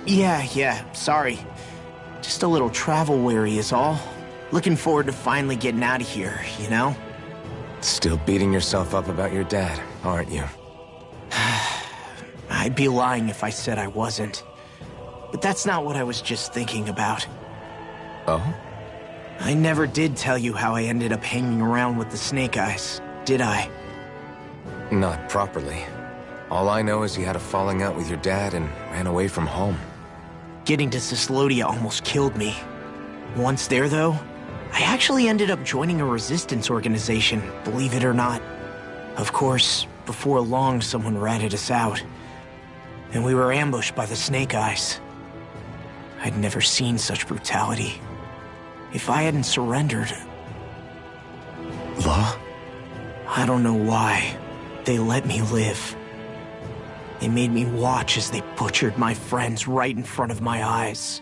Yeah, sorry. Just a little travel weary is all. Looking forward to finally getting out of here, you know? Still beating yourself up about your dad, aren't you? I'd be lying if I said I wasn't. But that's not what I was just thinking about. Oh? I never did tell you how I ended up hanging around with the Snake Eyes, did I? Not properly. All I know is you had a falling out with your dad and ran away from home. Getting to Cislodia almost killed me. Once there, though, I actually ended up joining a resistance organization, believe it or not. Of course, before long, someone ratted us out. And we were ambushed by the Snake Eyes. I'd never seen such brutality. If I hadn't surrendered... Law? I don't know why. They let me live. They made me watch as they butchered my friends right in front of my eyes.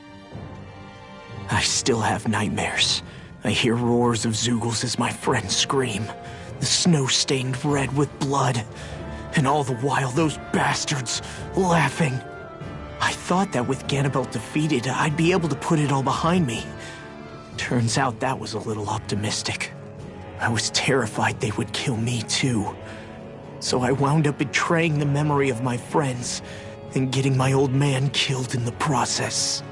I still have nightmares. I hear roars of Zeugles as my friends scream. The snow stained red with blood. And all the while, those bastards laughing. I thought that with Ganabelt defeated, I'd be able to put it all behind me. Turns out that was a little optimistic. I was terrified they would kill me too. So I wound up betraying the memory of my friends and getting my old man killed in the process.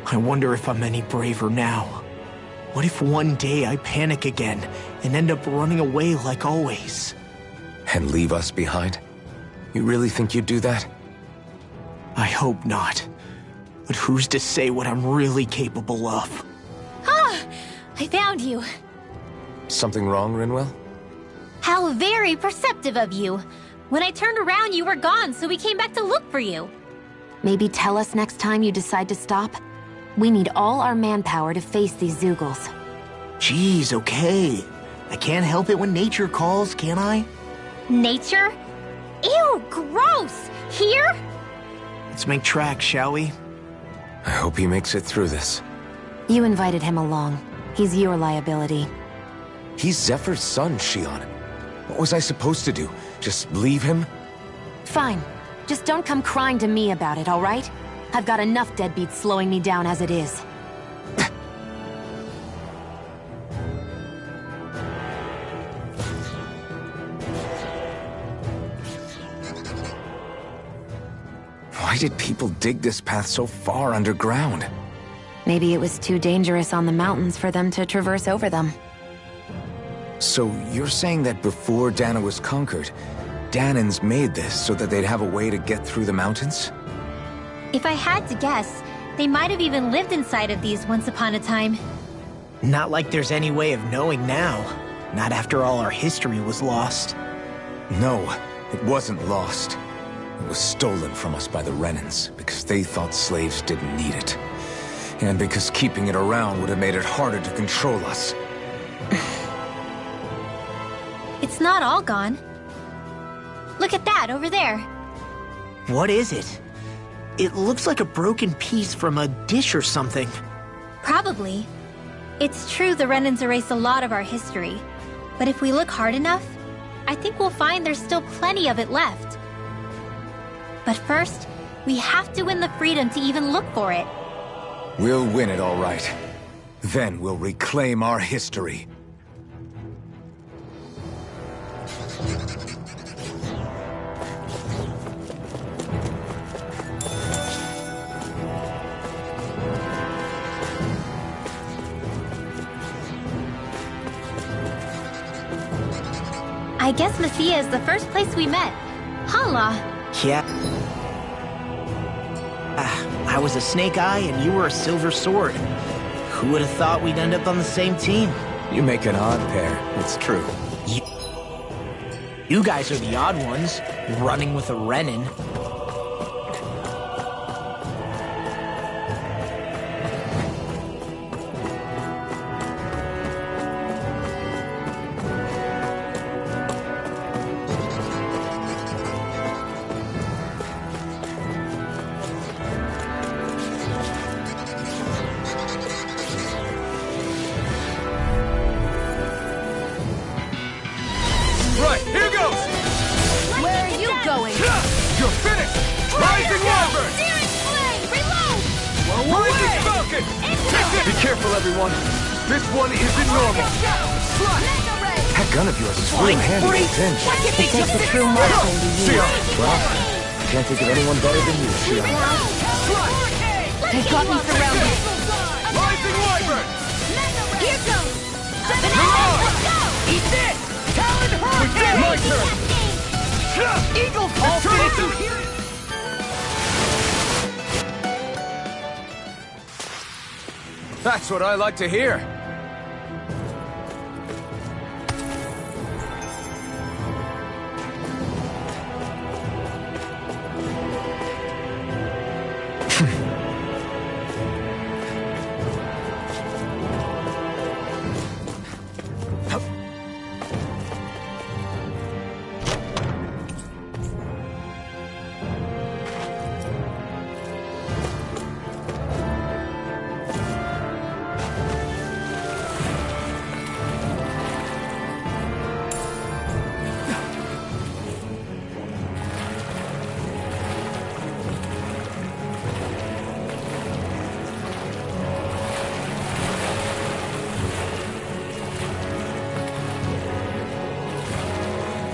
I wonder if I'm any braver now. What if one day I panic again and end up running away like always? And leave us behind? You really think you'd do that? I hope not. But who's to say what I'm really capable of? Ah! I found you. Something wrong, Rinwell? How very perceptive of you. When I turned around, you were gone, so we came back to look for you. Maybe tell us next time you decide to stop? We need all our manpower to face these Zeugles. Jeez, okay. I can't help it when nature calls, can I? Nature? Ew, gross! Here? Let's make tracks, shall we? I hope he makes it through this. You invited him along. He's your liability. He's Zephyr's son, Shion. What was I supposed to do? Just leave him? Fine. Just don't come crying to me about it, all right? I've got enough deadbeats slowing me down as it is. Why did people dig this path so far underground? Maybe it was too dangerous on the mountains for them to traverse over them. So you're saying that before Dana was conquered, Danans made this so that they'd have a way to get through the mountains? If I had to guess, they might have even lived inside of these once upon a time. Not like there's any way of knowing now. Not after all our history was lost. No, it wasn't lost. It was stolen from us by the Renans, because they thought slaves didn't need it. And because keeping it around would have made it harder to control us. It's not all gone. Look at that over there. What is it? It looks like a broken piece from a dish or something. Probably. It's true the Renans erased a lot of our history. But if we look hard enough, I think we'll find there's still plenty of it left. But first, we have to win the freedom to even look for it. We'll win it, all right. Then we'll reclaim our history. I guess Messiah is the first place we met. Hala. Yeah. I was a Snake Eye and you were a Silver Sword. Who would have thought we'd end up on the same team? You make an odd pair, it's true. You guys are the odd ones, running with a Renin. Right, here goes! Where are you going? You're finished! everyone. This one isn't normal. That gun of yours is real handy in a pinch. It takes a true marksman to use. Shia! Well, I can't think of anyone better than you, Shia. They've got me surrounded. Rising Wyvern! Here goes! Let's go! Eat this! Talon Hurricane! My turn! Eagle I'll finish you here! That's what I like to hear.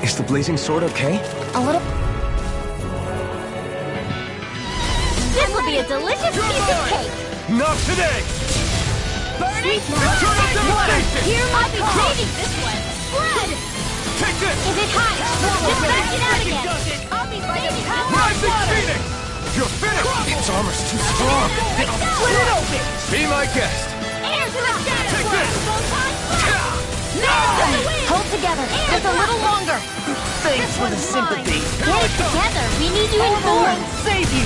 Is the blazing sword okay? A little... This will be a delicious piece of cake! Not today! Burning! Eternal devastation! Here I'll be saving this one! Blood! Take this! If it hides, just back it out again! I'll be saving this one! Rising Phoenix! You're finished! Its armor's too strong! Then I'll split it open! Be my guest! Air to the shadows! Take this! Hold together, just a little longer. Thanks for the sympathy. Get it together! We need you in form! Save you!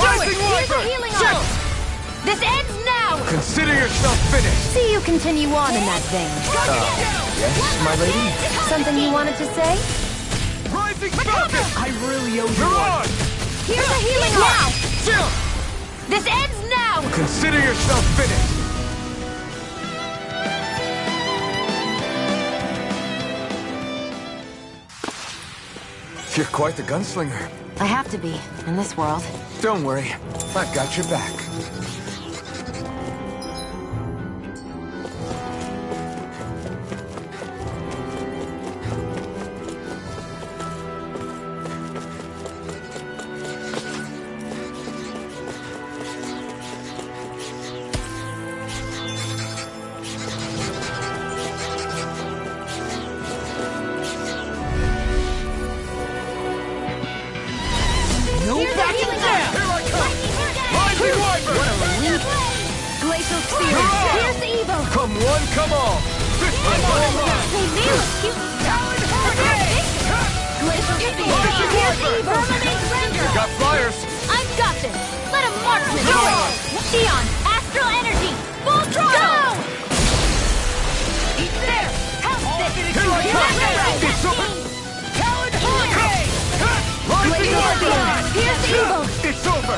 Rising Here's a Wyvern! healing ult! This ends now! Consider yourself finished! See you continue on in that vein. Yes, my lady? Something you wanted to say? Rising Falcon! I really owe you You're one. on! Here's a healing ult! Chill! This ends now! Consider yourself finished! You're quite the gunslinger. I have to be, in this world. Don't worry, I've got your back. No backing down! Here I come! Rising Wyvern! What a relief! Glacial Spear! You're on! Here's the evil! Come one, come all! This one's all mine! They may look cute! Talon Hurricane! Glacial Spear! Rising Here's the Wyvern! evil! Permanent Ranger! Got flyers! I've got this! Let a marksman do it! Sion! Astral Energy! Full throttle! Eat there! House this! Here I come! It's over! Talon Hurricane! Rising Wyvern! Here's the evil! It's over!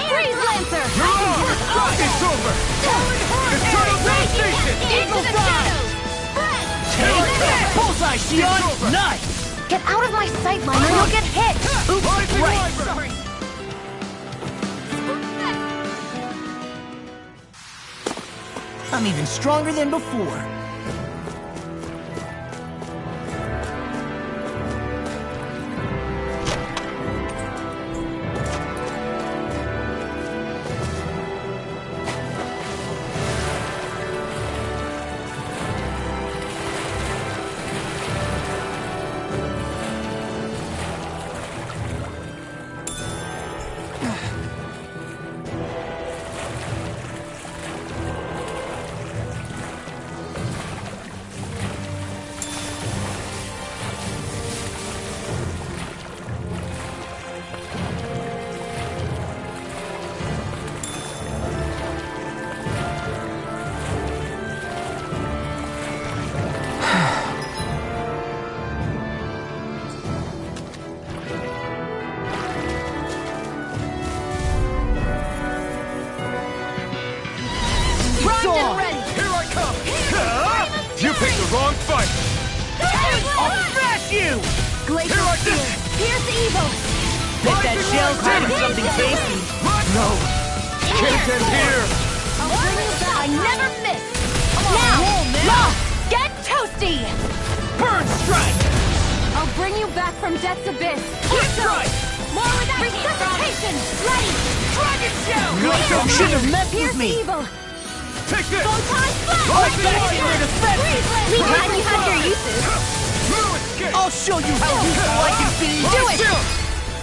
Freeze Lancer! You're on! It's over! Eternal devastation! Into the shadows! Take that! Bullseye, Shion! over. Nice! Get out of my sight line or you'll get hit! Oops, Rising right! Wyvern! I'm even stronger than before. Primed and ready! Here I come! You picked the wrong fight! I'll smash you! Glacial Here I Spear! come! Here's the evil! Bet that shell's having something tasty. No! Can't end here! bring you back. I never miss. Now, get toasty. Burn strike! I'll bring you back from death's abyss. Flip strike! More where that resuscitation. Ready. Dragon shell! Laser Should have beam. messed with Pierce me. evil. Take this! Photon flash. Right back to your defense! We glad you have your uses. I'll show you how useful I can be! Do it.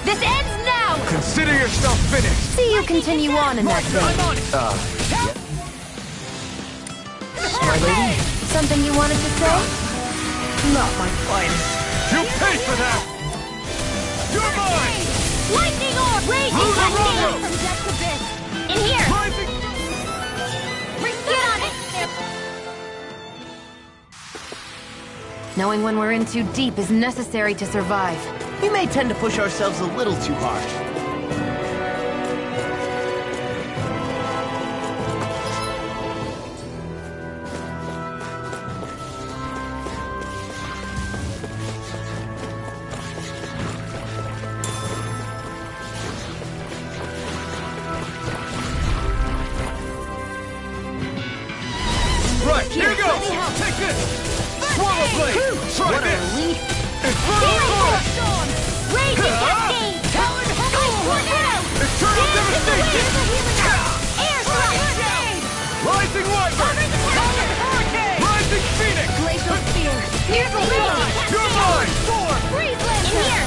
This ends now. Consider yourself finished! See you continue on in that vein. I'm on it! My lady? Something you wanted to say? Not my finest. You pay for that! You're mine! Lightning orb. Raging Ruler lightning Robo. from death's abyss. In here. Rising... Get on it. Knowing when we're in too deep is necessary to survive. We may tend to push ourselves a little too hard. Right, here goes! Take this! Swallow blade! Try What a this! relief! Infernal Storm. Raging cascade. Ice tornado. Eternal devastation! Air strike. Rising wyvern! Rising phoenix! Glacial spear. Here's a raging You're mine! Freeze In here.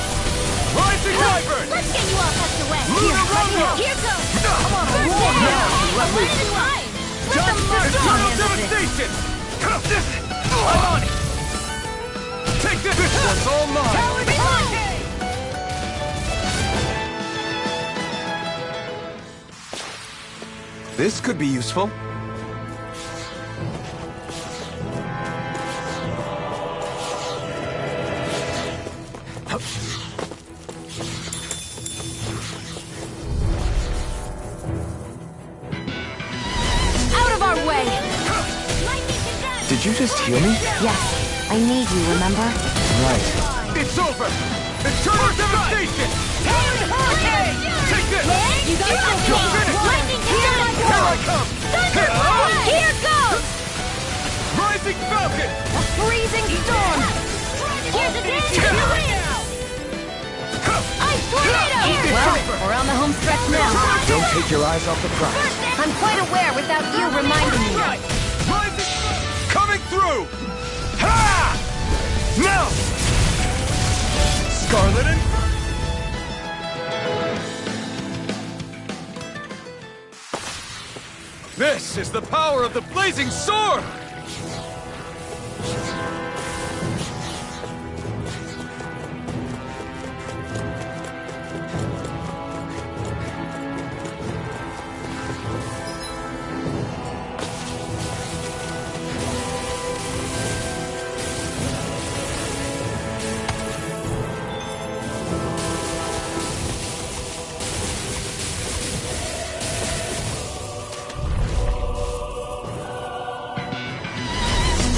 Rising wyvern! Let's get you all tucked away. Lunar Robo! Here goes. Let loose! Eternal devastation! I'm on it! Take this! This one's all mine! This could be useful. Out of our way. Did you just heal me? Yes, I need you, remember? Right. It's over! Eternal devastation! Take this! You guys are You're finished! Lightning Here I come! Here goes! Rising falcon! A freezing storm! Here's a dance. Ice tornado! Well, we're on the home stretch now. Don't take your eyes off the prize. I'm quite aware without you reminding me. Rising... Coming through! Ha! Now! Scarlet and... This is the power of the blazing sword!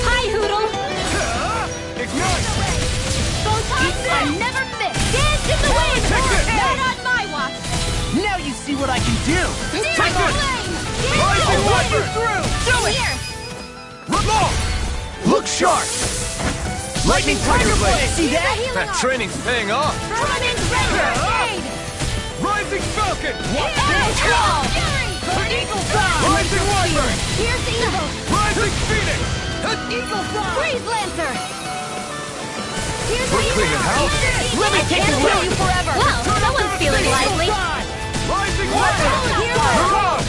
Hi, Hoodle. Ignite! Photon flash. Never miss. Dance in the wind. Take this. Not on my watch. Now you see what I can do! Take this! Rising wyvern! Do it! Here. Long! Look sharp! Lightning Tiger Blade! See that? That training's paying off! Roman's Ranger. Rising falcon! Eagle Rising wyvern! Here's the evil. Rising phoenix! Freeze Lancer. Here's We're the cleaning house! Let me take Can't it kill away! you forever. Well, someone's feeling lively. Rising wyvern! Mirage!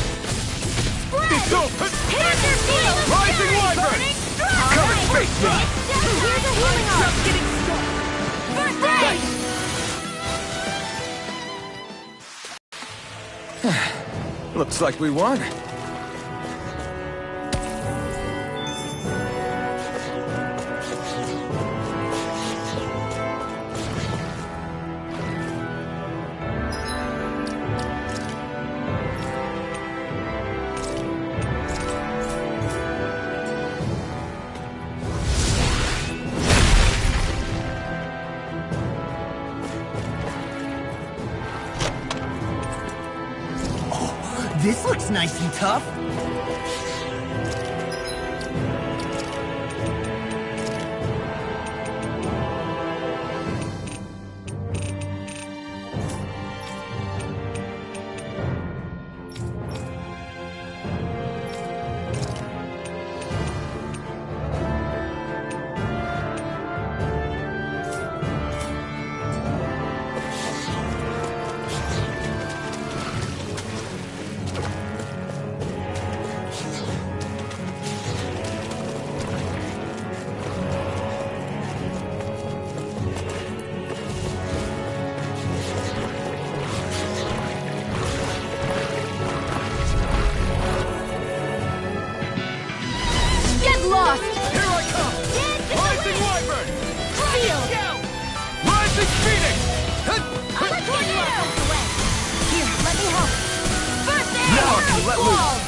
It's open! Here's your field. Rising wyvern! Come and face me! Here's a healing arm. First aid. Looks like we won. This looks nice and tough.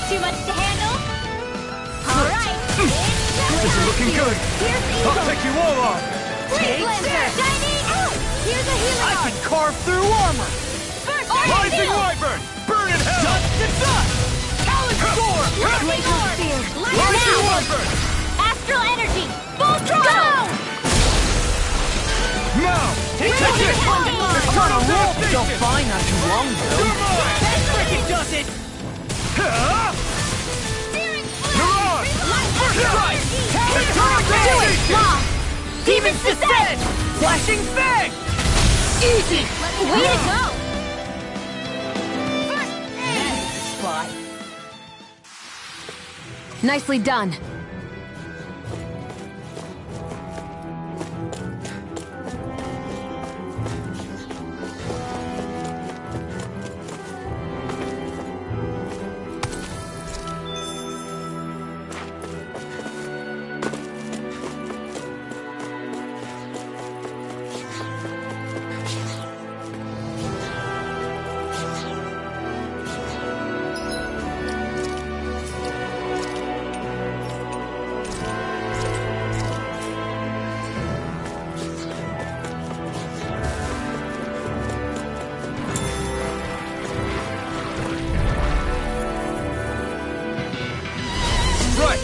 Too much to handle? Alright, This is looking good. I'll take you all on. Take this! Here's a healing I can carve through armor. First Rising Wyvern! Burn in hell! Dust to dust! Talon Storm! Lightning Orb! Rising Wyvern! Astral Energy! Full throttle! Now! Take it! It's on a roll! Felt fine not too long ago. You're mine! That frickin' does it! Mirage! First strike! Do it! Law! Demon's Descent! Flashing Fang! Easy! Way to go! Spot. Nicely done.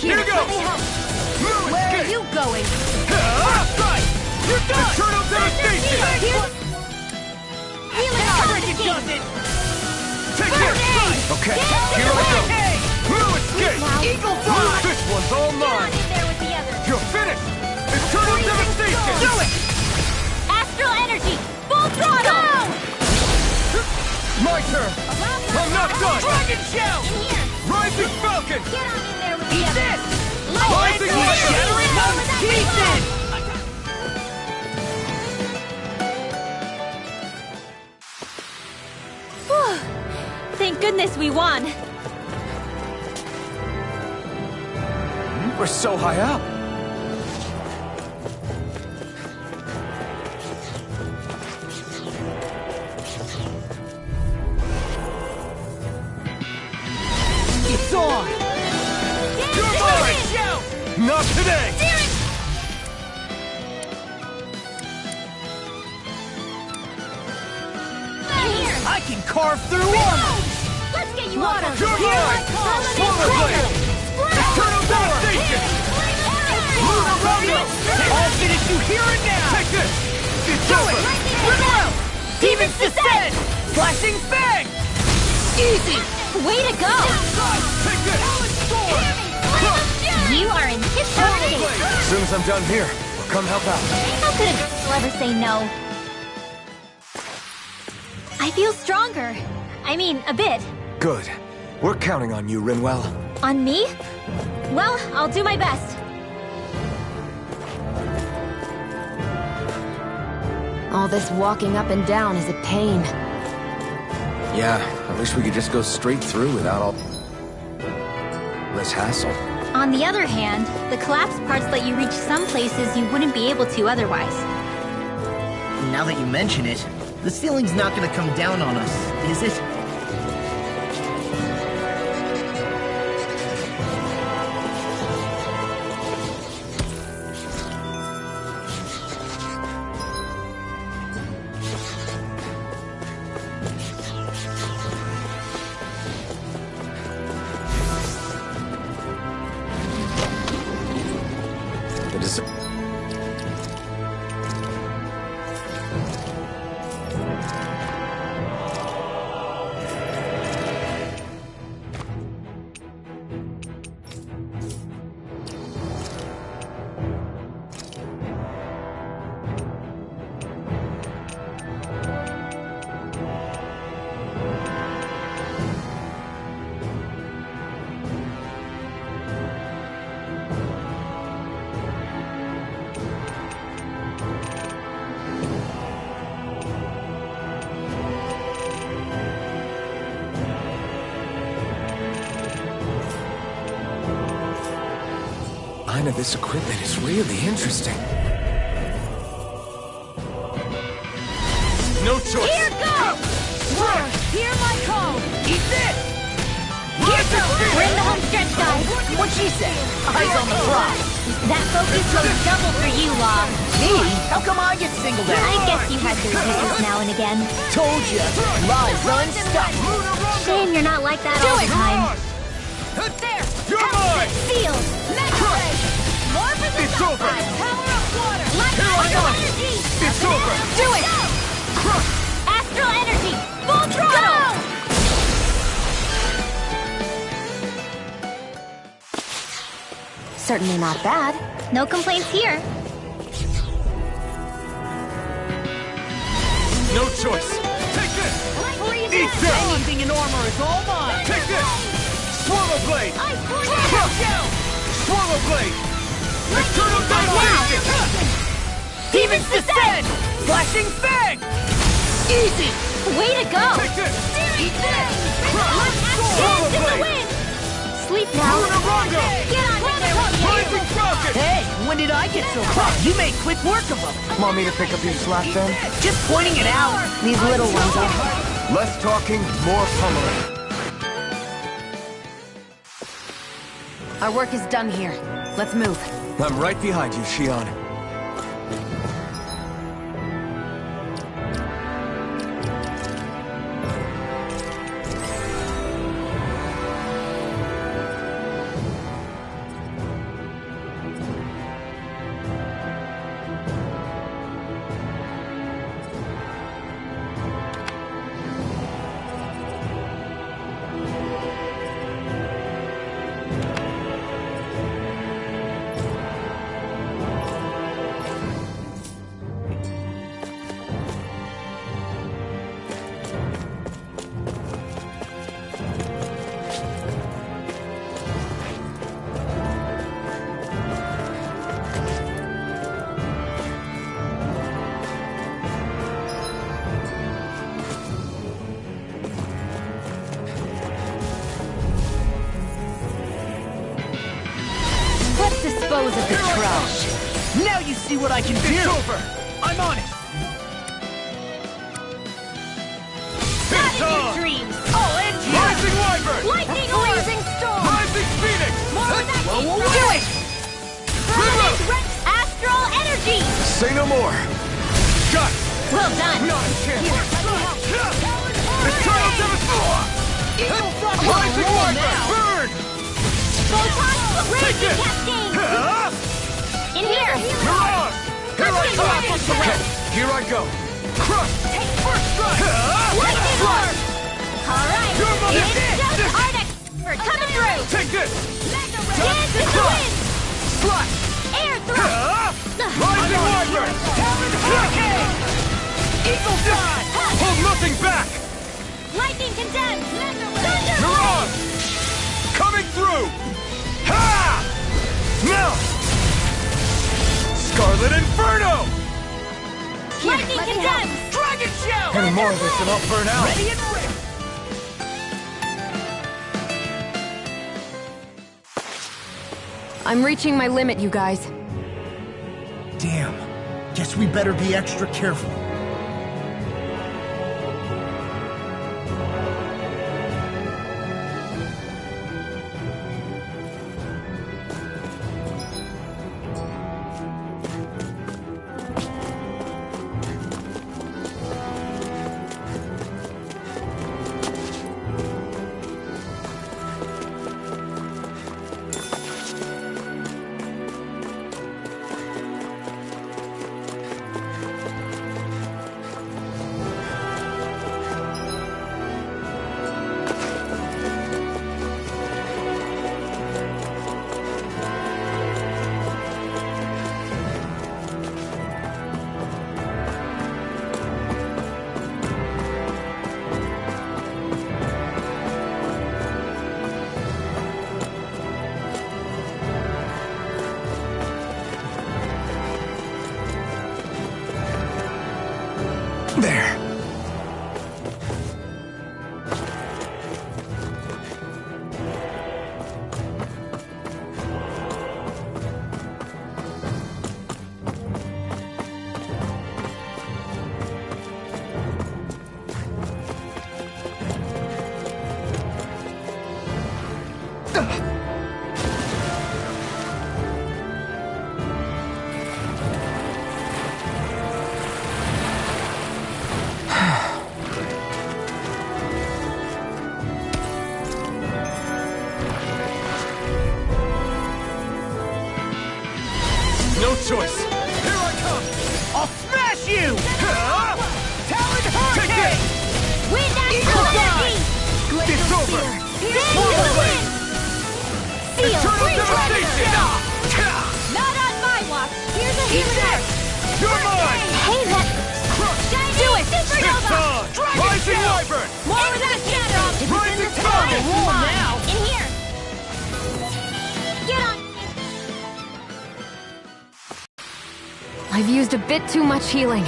Here goes! Where are you going? Right! You're done! Eternal devastation! Frickin' does it! Take this! Okay, here I go! No escape! Eagle Fly! This one's all mine! in there with the others. You're finished! Eternal devastation! Do it! Astral Energy! Full throttle! My turn! I'm not done! Dragon Shell! In here! Rising Falcon! Get on in there with the Eat others. this! Rising Wyvern! Shattering Hell's Pieces! Whew. Thank goodness we won. We're so high up! It's on! You're mine! Not today! I can carve through armor! Let's get you Water. off. You're mine! Solar Blade! Eternal devastation! Lunar Roundhouse! I'll finish you here and now! Take this! It's Do over! it! Run out! Demon's Descent! Flashing Fang! Easy! Way to go! Take this! You are in hip-hop shape. As soon as I'm done here, I'll come help out. How could a girl ever say no? I feel stronger. I mean, a bit. Good. We're counting on you, Rinwell. On me? Well, I'll do my best. All this walking up and down is a pain. Yeah, I wish we could just go straight through without all this hassle. On the other hand, the collapse parts let you reach some places you wouldn't be able to otherwise. Now that you mention it, the ceiling's not gonna come down on us, is it? design of this equipment is really interesting. No choice! Here goes! Water, hear my call! Eat this! Here goes! We're in the home stretch, guys. What'd she say? Eyes on the prize. That focus goes double for you, Law. Me? How come I get singled out? I guess you had your uses now and again. Told ya. Lies unstoppable. Shame you're not like that all the time. There! You're mine! Seal! Mega Ray! More for the It's over! Power of water! Light Here I come! energy! It's over! Do it! Astral energy! Full throttle! Certainly not bad. No complaints here. No choice! Take this! Eat Anything in armor is all mine. Take this! Swallow blade! Swallow blade! Eternal devastation! Demons descend! Flashing fang! Easy! Way to go! Take this! Eat this! Swallow blade! Sleep now. Lunaranga! Get on in there with you. Rising rocket! Hey, when did I get so far? You made quick work of them. Want me to pick up your slack then? Just pointing it out. These little ones are... Less talking, more pummeling. Our work is done here. Let's move. I'm right behind you, Shion. Let's dispose of the trash. Now you see what I can do. It's over! I'm on it! It's on! Dreams. All engine! Rising Wyvern! Lightning blazing storm. Rising Phoenix! More of that. Do it! Permanent astral energy. Say no more! Got it! Well done. Not a chance! Eternal devastation! Rising Wyvern! Burn! Photon Take raging it! cascade. Huh? In here. You're on! Here I Let's go! get back to Okay, here I go! Crush! First strike! Lightning Slash! All right. Your mother It's did! just our next for coming through. Take this! Dance in the wind. Slash! Air thrust. Rising Wyvern! Hurricane! Eagle Shot! Hold nothing back! Lightning condemned. You're on! Coming through! Ha! Now! Scarlet Inferno! Lightning condemned. Dragon Shell! Any more of this and I'll burn out! Ready and ready! I'm reaching my limit, you guys. Damn. Guess we better be extra careful. choice! Here I come! I'll smash you! Talon Hurricane! Wind Eagle energy! It's over! Swallow blade! Seal! Eternal Freeze devastation! Not on my watch! Here's a healing earth! You're mine! Hey, that... Do it! It's Supernova! on! Rising Wyvern! More with that shadow! Rising Titan! Now! In here! Get on! I've used a bit too much healing.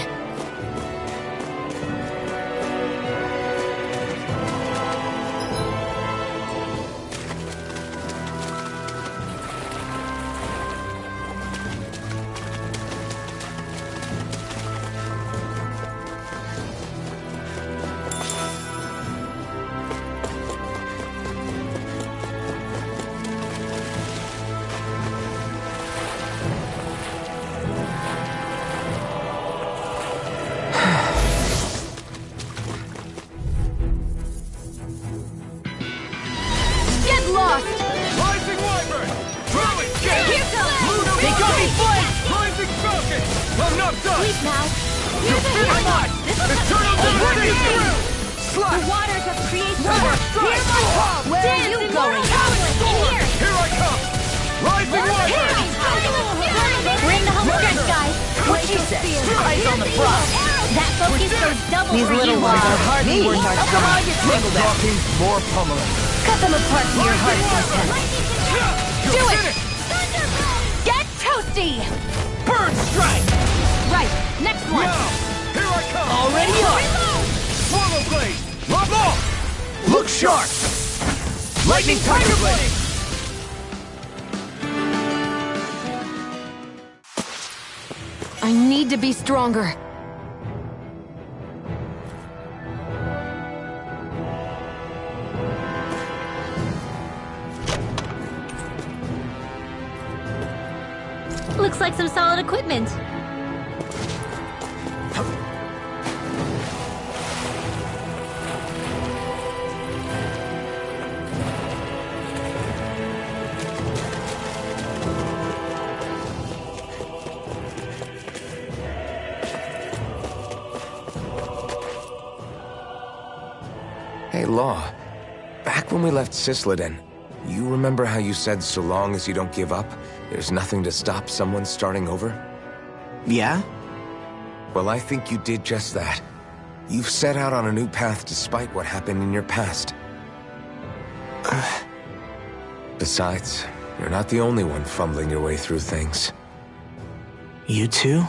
Rising Wyvern! Druid Gate! They got me flanked! Rising Falcon! I'm not done! Sleep now! You'll feel mine! Eternal devastation! The waters of creation! Strike! Where are you going? In here! Here I come! Rising Wyvern! We're in the home stretch, guys! What you say? Eyes on the prize! That focus goes double These for you! little ones are hardly worth our time. Tangled out. Talking more pummeling. Cut them apart to your heart's content. Do it! Get toasty! Burn strike! Right, next one. Now! Here I come! Already on! Swallow Blade! Lock off! Look sharp! Lightning Tiger Blade! I need to be stronger. Looks like some solid equipment. Hey, Law. Back when we left Cisleden, you remember how you said so long as you don't give up, there's nothing to stop someone starting over? Yeah? Well, I think you did just that. You've set out on a new path despite what happened in your past. Besides, you're not the only one fumbling your way through things. You too?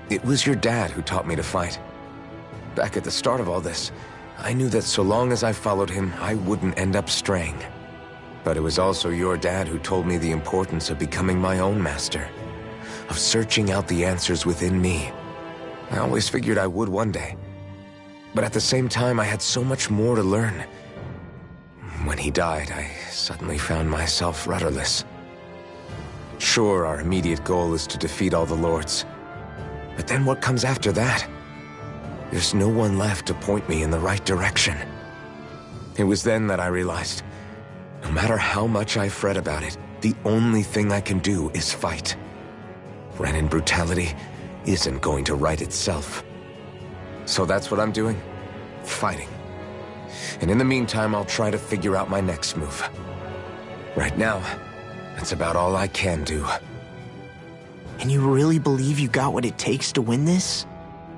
It was your dad who taught me to fight. Back at the start of all this, I knew that so long as I followed him, I wouldn't end up straying. But it was also your dad who told me the importance of becoming my own master, of searching out the answers within me. I always figured I would one day. But at the same time, I had so much more to learn. When he died, I suddenly found myself rudderless. Sure, our immediate goal is to defeat all the lords. But then what comes after that? There's no one left to point me in the right direction. It was then that I realized, no matter how much I fret about it, the only thing I can do is fight. Renin brutality isn't going to right itself. So that's what I'm doing. Fighting. And in the meantime, I'll try to figure out my next move. Right now, that's about all I can do. And you really believe you got what it takes to win this?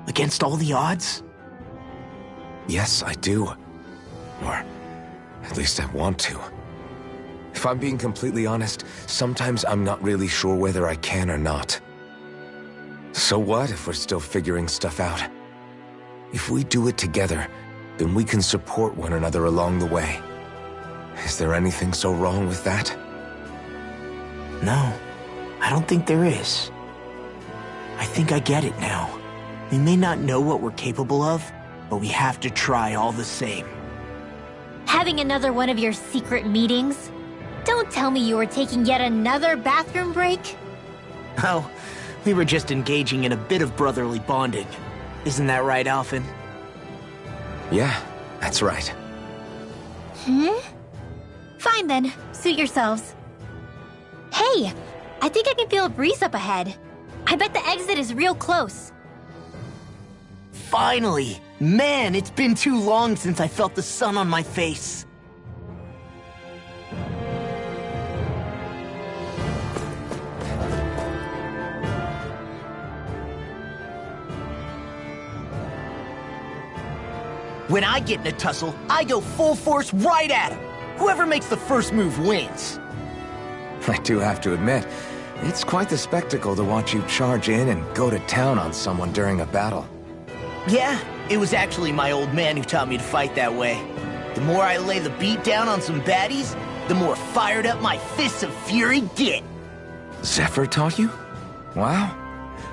Against all the odds? Yes, I do. Or at least I want to. If I'm being completely honest, sometimes I'm not really sure whether I can or not. So what if we're still figuring stuff out? If we do it together, then we can support one another along the way. Is there anything so wrong with that? No, I don't think there is. I think I get it now. We may not know what we're capable of, but we have to try all the same. Having another one of your secret meetings? Don't tell me you were taking yet another bathroom break? Oh, we were just engaging in a bit of brotherly bonding. Isn't that right, Alphen? Yeah, that's right. Fine then. Suit yourselves. Hey, I think I can feel a breeze up ahead. I bet the exit is real close. Finally! Man, it's been too long since I felt the sun on my face. When I get in a tussle, I go full force right at him. Whoever makes the first move wins. I do have to admit, it's quite the spectacle to watch you charge in and go to town on someone during a battle. Yeah, it was actually my old man who taught me to fight that way. The more I lay the beat down on some baddies, the more fired up my fists of fury get. Zephyr taught you? Wow.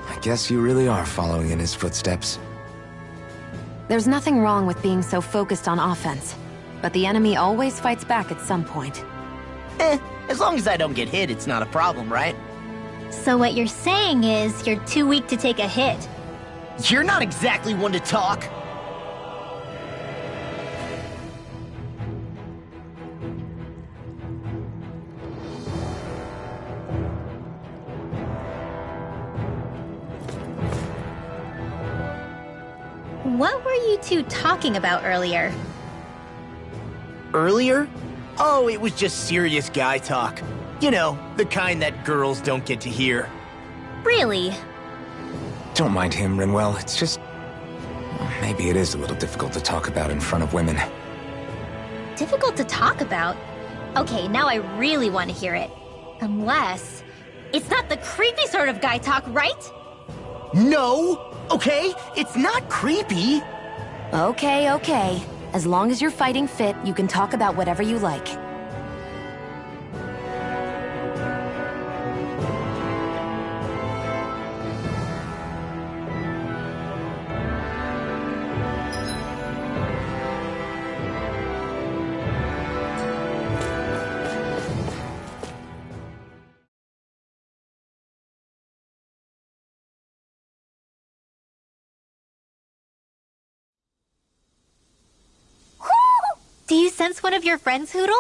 I guess you really are following in his footsteps. There's nothing wrong with being so focused on offense, but the enemy always fights back at some point. As long as I don't get hit, it's not a problem, right? So what you're saying is you're too weak to take a hit. You're not exactly one to talk. What were you two talking about earlier? Earlier? Oh, it was just serious guy talk. You know, the kind that girls don't get to hear. Really? Don't mind him, Rinwell. It's just... well, maybe it is a little difficult to talk about in front of women. Difficult to talk about? Okay, now I really want to hear it. Unless... it's not the creepy sort of guy talk, right? No! Okay, it's not creepy. Okay, okay. As long as you're fighting fit, you can talk about whatever you like. Do you sense one of your friends, Hootle?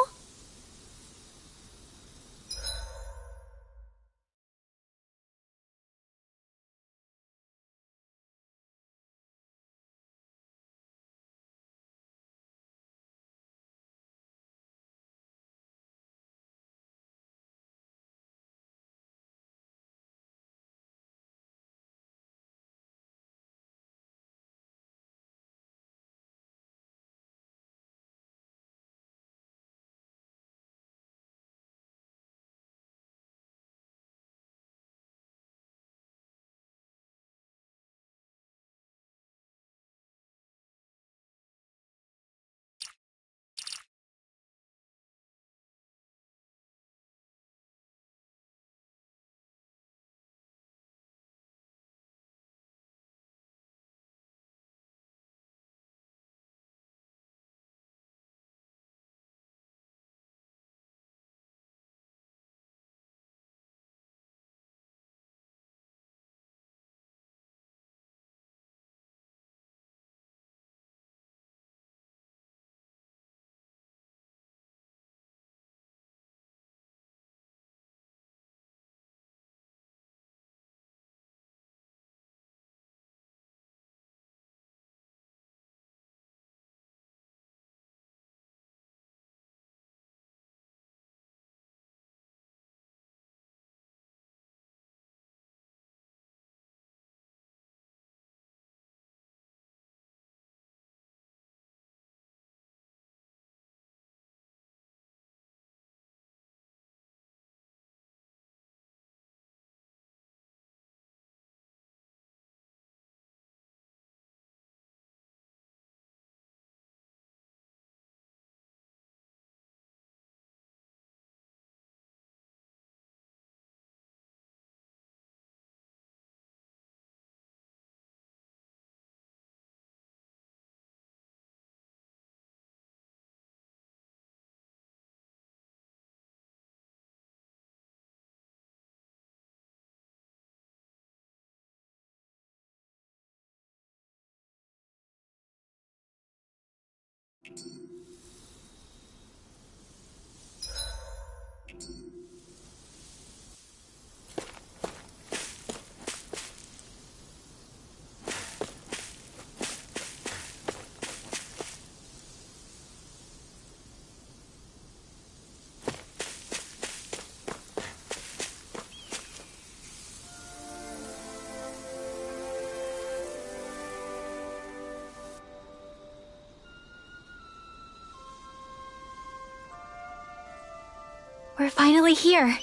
We're finally here.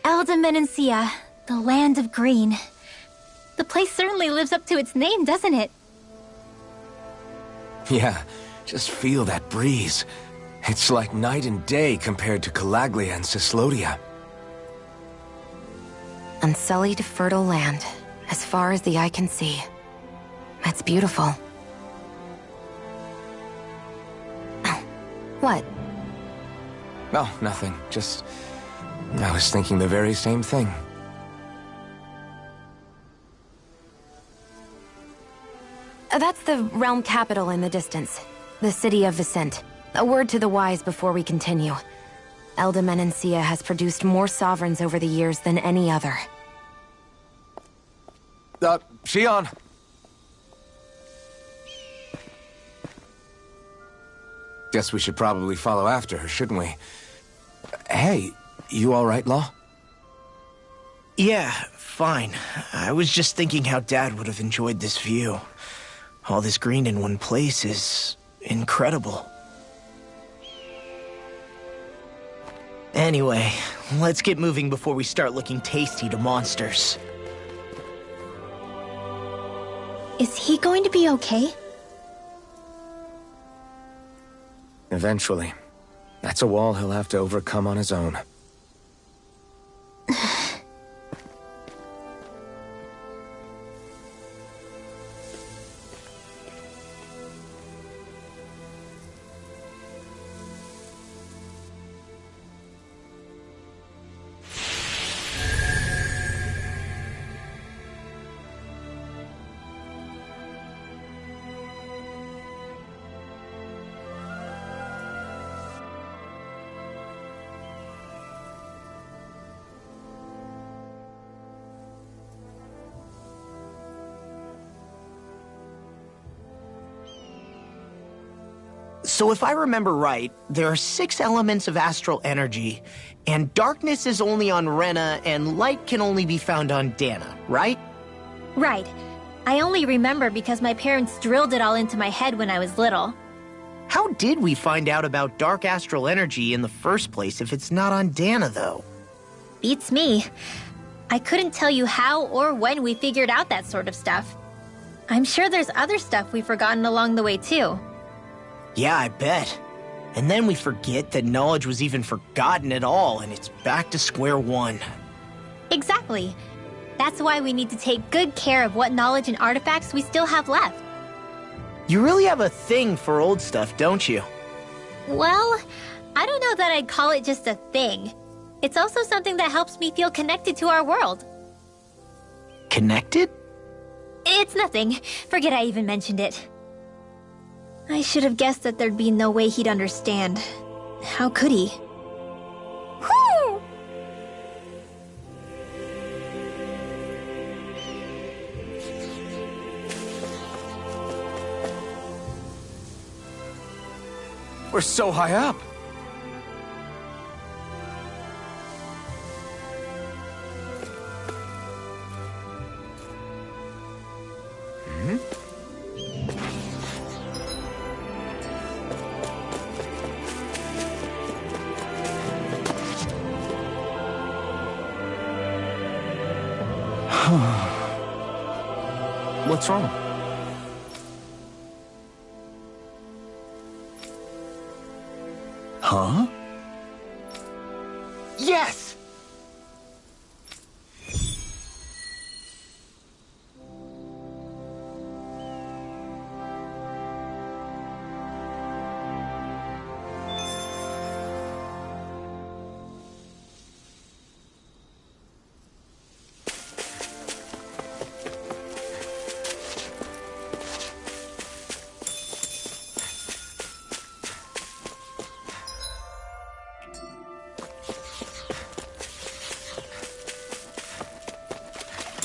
Elda Menancia, the land of green. The place certainly lives up to its name, doesn't it? Yeah, just feel that breeze. It's like night and day compared to Calaglia and Cyslodia. Unsullied, fertile land, as far as the eye can see. That's beautiful. Oh, what? Oh, nothing. Just... I was thinking the very same thing. That's the realm capital in the distance. The city of Vicent. A word to the wise before we continue. Elda Menancia has produced more sovereigns over the years than any other. Shion! Guess we should probably follow after her, shouldn't we? Hey, you alright, Law? Yeah, fine. I was just thinking how Dad would have enjoyed this view. All this green in one place is incredible. Anyway, let's get moving before we start looking tasty to monsters. Is he going to be okay? Eventually. That's a wall he'll have to overcome on his own. So if I remember right, there are 6 elements of astral energy, and darkness is only on Rena, and light can only be found on Dana, right? Right. I only remember because my parents drilled it all into my head when I was little. How did we find out about dark astral energy in the first place if it's not on Dana, though? Beats me. I couldn't tell you how or when we figured out that sort of stuff. I'm sure there's other stuff we've forgotten along the way, too. Yeah, I bet. And then we forget that knowledge was even forgotten at all, and it's back to square one. Exactly. That's why we need to take good care of what knowledge and artifacts we still have left. You really have a thing for old stuff, don't you? Well, I don't know that I'd call it just a thing. It's also something that helps me feel connected to our world. Connected? It's nothing. Forget I even mentioned it. I should have guessed that there'd be no way he'd understand. How could he? Whew! We're so high up! What's wrong? Huh? Yes!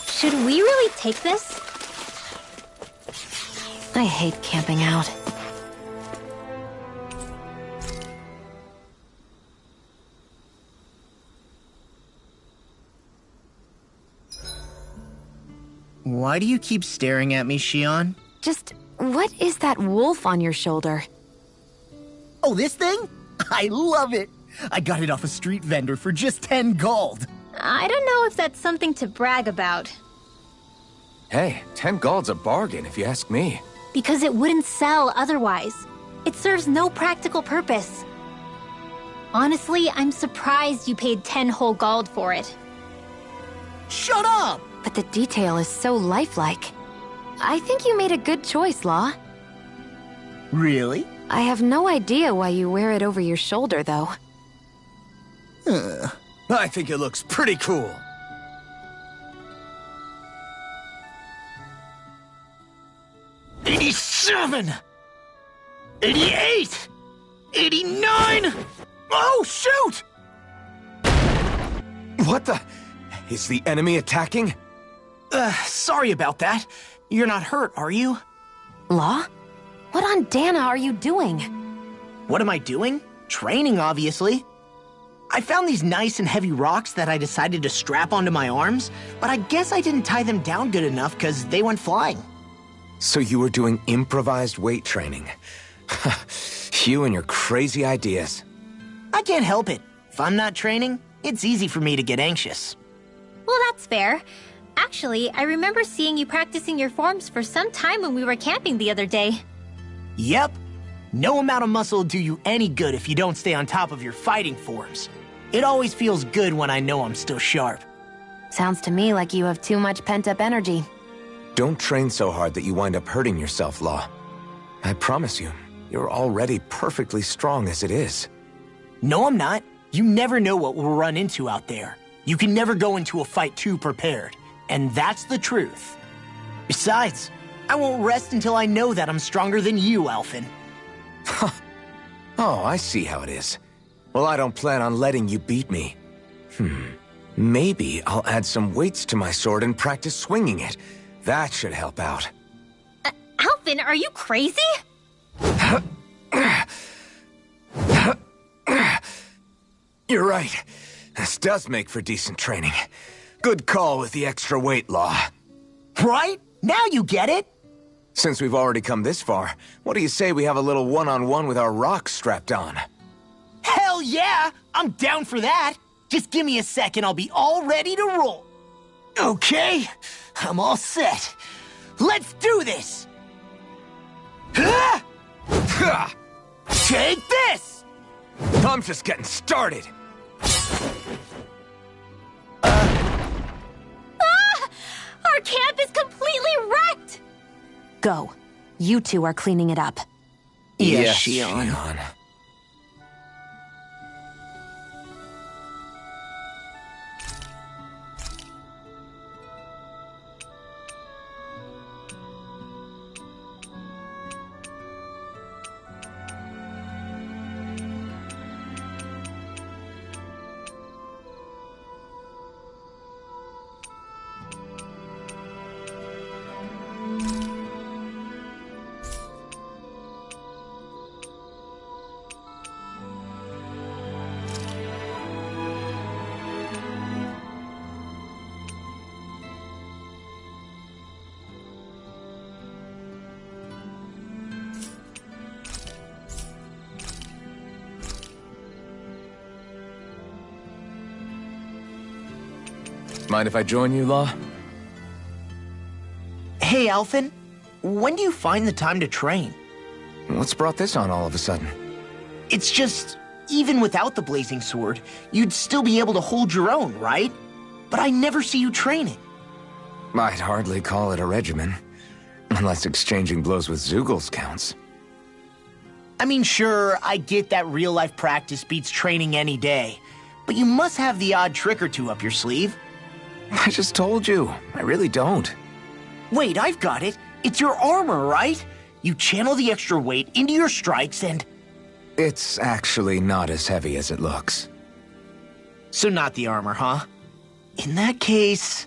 Should we really take this? I hate camping out. Why do you keep staring at me, Shion? Just, what is that wolf on your shoulder? Oh, this thing? I love it. I got it off a street vendor for just 10 gold. I don't know if that's something to brag about. Hey, 10 gold's a bargain if you ask me. Because it wouldn't sell otherwise. It serves no practical purpose. Honestly, I'm surprised you paid 10 whole gold for it. Shut up! But the detail is so lifelike. I think you made a good choice, Law. Really? I have no idea why you wear it over your shoulder, though. I think it looks pretty cool. '87! 88! 89! Oh, shoot! What the? Is the enemy attacking? Sorry about that. You're not hurt, are you? Law? What on Dana are you doing? What am I doing? Training, obviously. I found these nice and heavy rocks that I decided to strap onto my arms, but I guess I didn't tie them down good enough because they went flying. So you were doing improvised weight training. You and your crazy ideas. I can't help it. If I'm not training, it's easy for me to get anxious. Well, that's fair. Actually, I remember seeing you practicing your forms for some time when we were camping the other day. Yep. No amount of muscle will do you any good if you don't stay on top of your fighting forms. It always feels good when I know I'm still sharp. Sounds to me like you have too much pent-up energy. Don't train so hard that you wind up hurting yourself, Law. I promise you, you're already perfectly strong as it is. No, I'm not. You never know what we'll run into out there. You can never go into a fight too prepared. And that's the truth. Besides, I won't rest until I know that I'm stronger than you, Alphen. Oh, I see how it is. Well, I don't plan on letting you beat me. Maybe I'll add some weights to my sword and practice swinging it. That should help out. Alphen, are you crazy? You're right. This does make for decent training. Good call with the extra weight, Law. Right? Now you get it! Since we've already come this far, what do you say we have a little one-on-one with our rocks strapped on? Hell yeah! I'm down for that! Just give me a second, I'll be all ready to roll. Okay, I'm all set. Let's do this! Take this! I'm just getting started. Our camp is completely wrecked! Go. You two are cleaning it up. Yes, Shion. Mind if I join you, Law? Hey, Alphen. When do you find the time to train? What's brought this on all of a sudden? It's just, even without the blazing sword, you'd still be able to hold your own, right? But I never see you training. I'd hardly call it a regimen. Unless exchanging blows with Zeugles counts. I mean, sure, I get that real-life practice beats training any day. But you must have the odd trick or two up your sleeve. I just told you. I really don't. Wait, I've got it. It's your armor, right? You channel the extra weight into your strikes and... It's actually not as heavy as it looks. So not the armor, huh? In that case...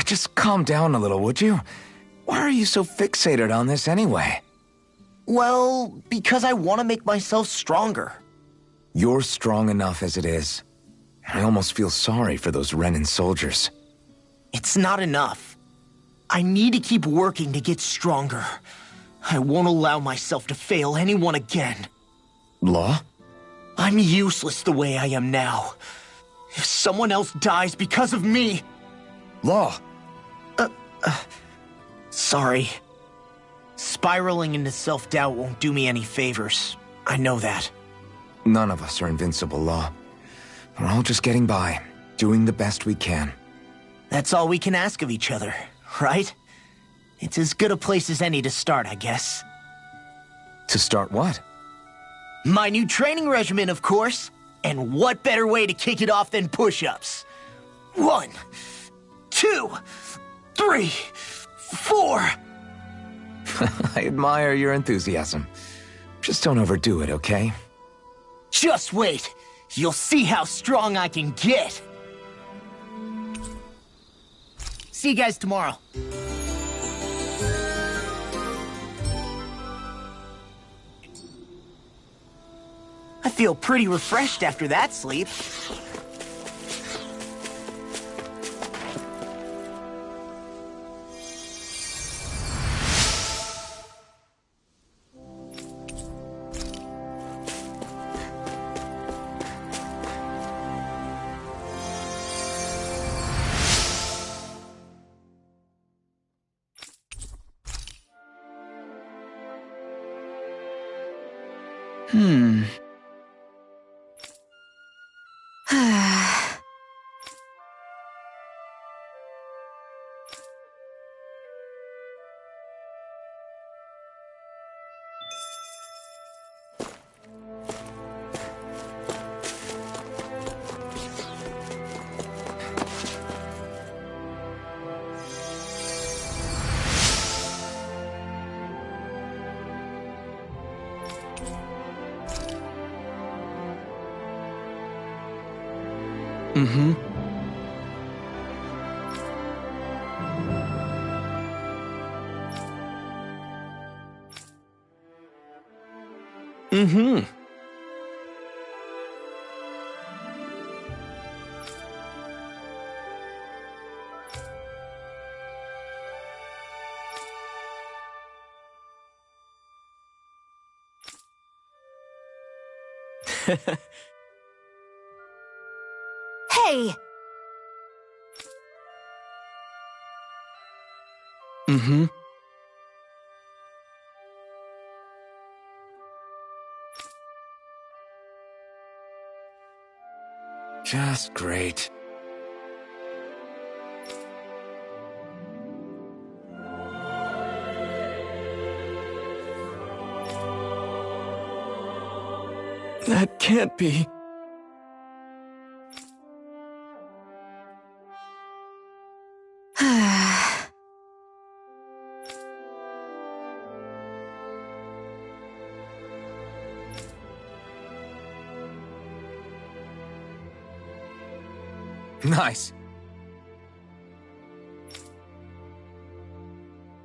Just calm down a little, would you? Why are you so fixated on this anyway? Well, because I want to make myself stronger. You're strong enough as it is. I almost feel sorry for those Renan soldiers. It's not enough. I need to keep working to get stronger. I won't allow myself to fail anyone again. Law? I'm useless the way I am now. If someone else dies because of me... Law! Sorry. Spiraling into self-doubt won't do me any favors. I know that. None of us are invincible, Law. We're all just getting by, doing the best we can. That's all we can ask of each other, right? It's as good a place as any to start, I guess. To start what? My new training regimen, of course. And what better way to kick it off than push-ups? 1, 2, 3, 4... I admire your enthusiasm. Just don't overdo it, okay? Just wait. You'll see how strong I can get. See you guys tomorrow. I feel pretty refreshed after that sleep. Hey! Just great. That can't be. Nice.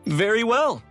Very well.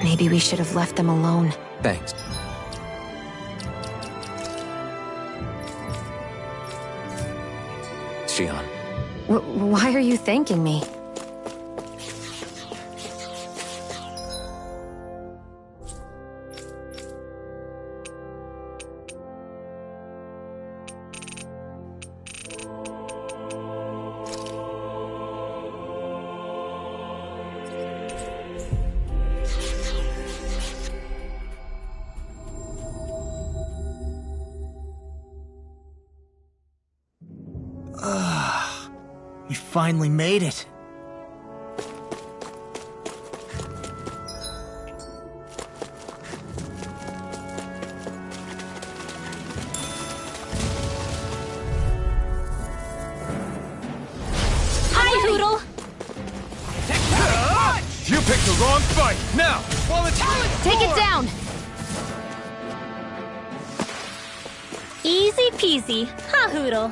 Maybe we should have left them alone. Thanks. Shion. Why are you thanking me? We finally made it. Hi, Hoodle! You picked the wrong fight! Now! While it's Take it down! Easy peasy. Ha, Hoodle.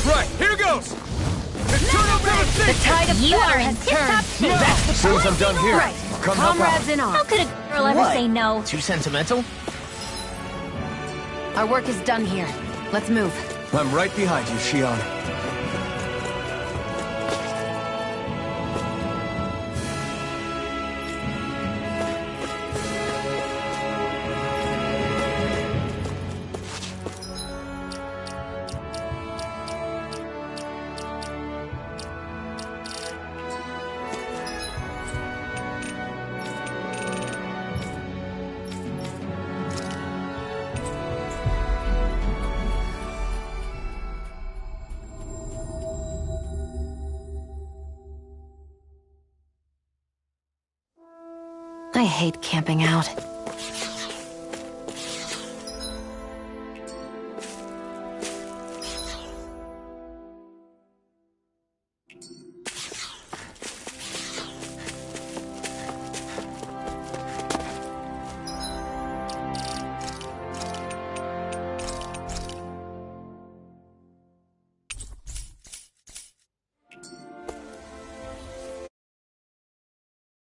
right, here goes! The tide of battle has turned. That's the As soon as I'm done here, Right. I'll come help Comrades out. in How arms. could a girl ever What? say no? Too sentimental? Our work is done here. Let's move. I'm right behind you, Shion. I hate camping out.